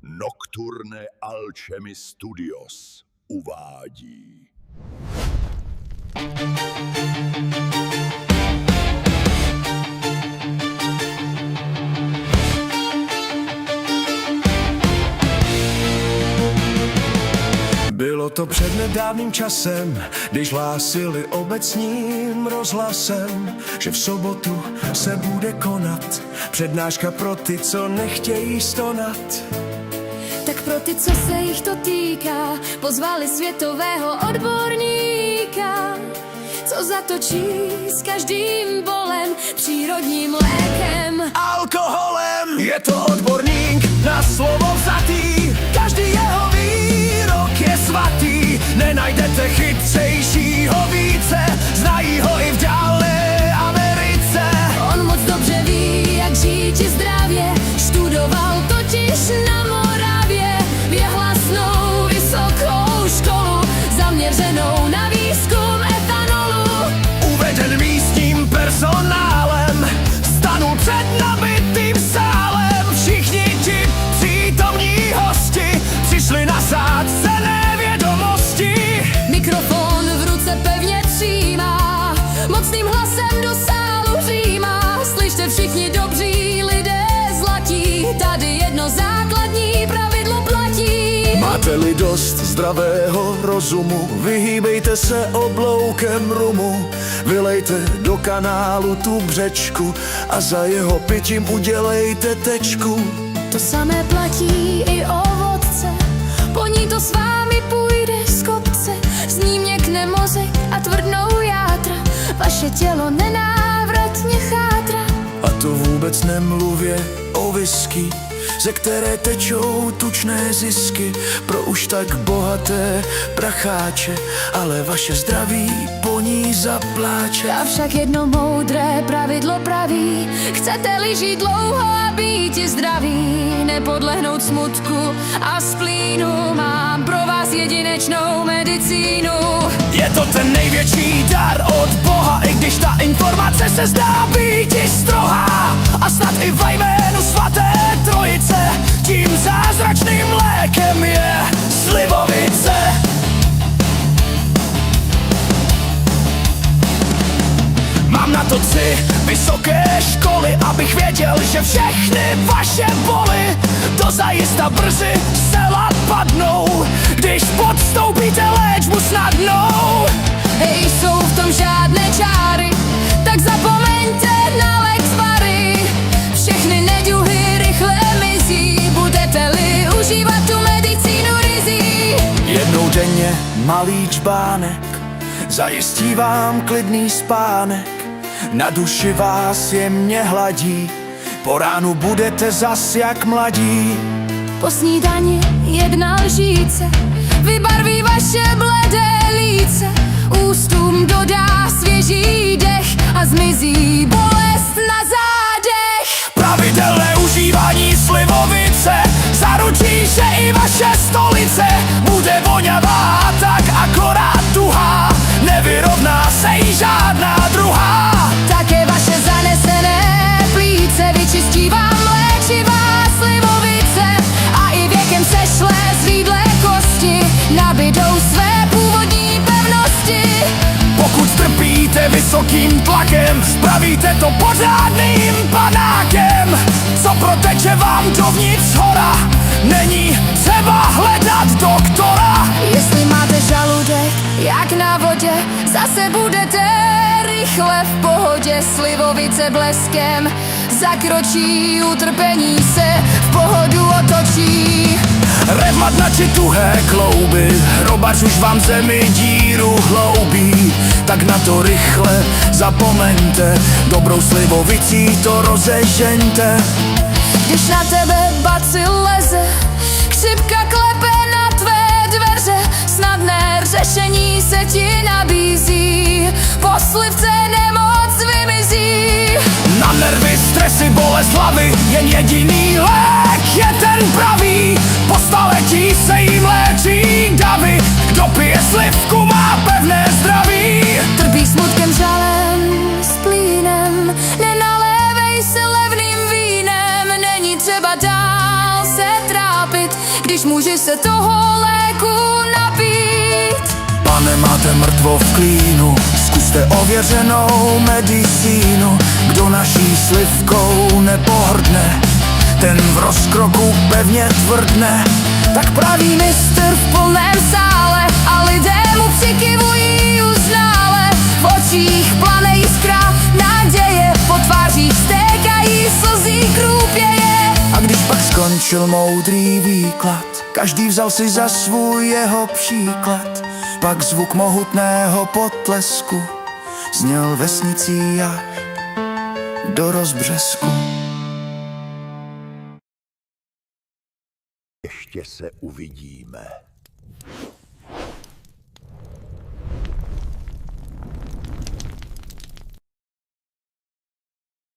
Nocturne Alchemy Studios uvádí. Bylo to před nedávným časem, když hlásili obecním rozhlasem, že v sobotu se bude konat přednáška pro ty, co nechtějí stonat. Tak pro ty, co se jich to týká, pozvali světového odborníka, co zatočí s každým bolem přírodním lékem. Alkoholem je to odborník na slovo vzatý, každý jeho výrok je svatý. Nenajdete chytřejšího více, znají ho i v dálné Americe. On moc dobře ví, jak žít zdravě, študoval totiž na Moravě věhlasnou vysokou školu, zaměřenou na výzkum etanolu. Uveden místním personálem, stanul před nabitým sálem. Všichni ti přítomní hosti přišli na zácené vědomosti. Mikrofon v ruce pevně přijímá, mocným hlasem do sálu římá. Slyšte všichni dobří lidé zlatí, tady jedno základní pravidlo platí. Máte-li dost zdravého rozumu, vyhýbejte se obloukem rumu. Vylejte do kanálu tu břečku a za jeho pitím udělejte tečku. To samé platí i o vodce, po ní to s vámi půjde z kopce. Z ní měkne mozek a tvrdnou játra, vaše tělo nenávratně chátra. A to vůbec nemluvě o whisky, ze které tečou tučné zisky pro už tak bohaté pracháče, ale vaše zdraví po ní zapláče. Avšak jedno moudré pravidlo praví, chcete-li žít dlouho a být zdraví, nepodlehnout smutku a splínu, mám pro vás jedinečnou medicínu. Je to ten největší dar od Boha, i když ta informace se zdá být i strohá. A snad i ve jménu svaté trojice, tím zázračným lékem je slivovice. Mám na to 3 vysoké školy, abych věděl, že všechny vaše boly dozajista brzy zcela padnou, když podstoupíte léčbu snadnou. Hej, jsou v tom žádné čáry, tak zapomeňte na Lex Vary. Všechny neduhy rychle mizí, budete-li užívat tu medicínu rizí. Jednou denně malý čbánek zajistí vám klidný spánek, na duši vás jemně hladí, po ránu budete zas jak mladí. Po snídani 1 lžíce vybarví vaše bledé líce, ústům dodá svěží dech a zmizí bolest na zádech. Pravidelné užívání slivovice zaručí, že i vaše stolice bude voňavá, tak akorát tuhá, nevyrovná se jí žádná druhá. Také vaše zanesené plíce vyčistí vám léčivá slivovice a i věkem sešle zvídlé kosti, nabydou své původní pevnosti. Pokud trpíte vysokým tlakem, spravíte to pořádným panákem. Co proteče vám dovnitř hora, není třeba hledat doktora. Jestli máte žaludek jak na vodě, zase budete rychle v pohodě. Slivovice bleskem zakročí, utrpení se v pohodu otočí. Revmatnači tuhé klouby, hrobař už vám zemi díru hloubí. Tak na to rychle zapomeňte, dobrou slivovicí to rozežeňte. Když na tebe bacil leze, chřipka klepe na tvé dveře, snadné řešení se ti nabízí, po slivce nemoc vymizí. Na nervy, stresy, bolest hlavy, jen jediný lék je ten pravý. Po staletí se jim léčí davy, kdo pije slivku, má pevné zdraví. Trpí smutkem, žalem, splínem, nenalévej se levným vínem, není třeba dál se trápit, být, když muži se toho léku napít. Pane, máte mrtvo v klínu, zkuste ověřenou medicínu. Kdo naší slivkou nepohrdne, ten v rozkroku pevně tvrdne. Tak pravý mistr v plném sále a lidé mu přikyvují uznále. V očích plane jiskra naděje, po tvářích stékají slzí krůpěje. A když pak skončil moudrý výklad, každý vzal si za svůj jeho příklad. Pak zvuk mohutného potlesku zněl vesnicí až do rozbřesku. Ještě se uvidíme.